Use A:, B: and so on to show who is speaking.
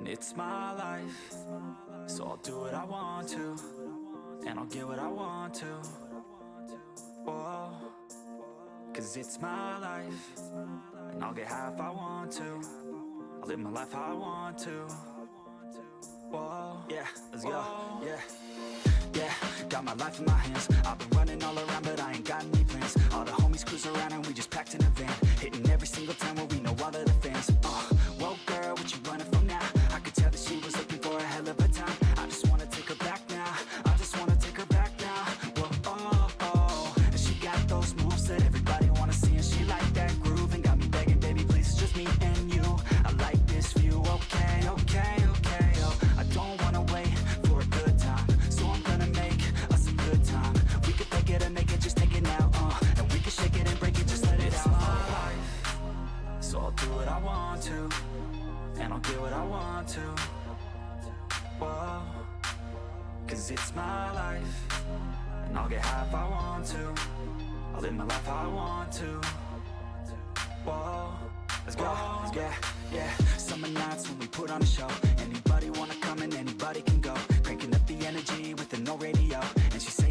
A: It's my life, so I'll do what I want to, and I'll get what I want to. Whoa, cause it's my life, and I'll get high if I want to. I'll live my life how I want to. Whoa, yeah, let's go, yeah. Yeah, got my life in my hands. I've been running all around, but I ain't got any plans. All the homies cruise around and we just packed in a van, hitting every single town where we know all of the fans. Whoa girl, what you running from now? I could tell that she was looking for a hell of a time. I just wanna take her back now. I just wanna take her back now. Whoa, oh, oh. And she got those moves that everybody wanna see, and she like that groove and got me begging, baby, please, it's just me and you. I like this view, okay, okay, okay. Oh, I don't wanna wait for a good time, so I'm gonna make us a good time. We could fake it and make it, just take it now, and we can shake it and break it, just let it out. It's my life, so I'll do what I want to, and I'll get what I want to. Whoa, cause it's my life, and I'll get high if I want to. I'll live my life how I want to. Whoa, let's go, yeah, yeah. Summer nights when we put on a show, anybody wanna come and anybody can go. Cranking up the energy with the no radio, and she said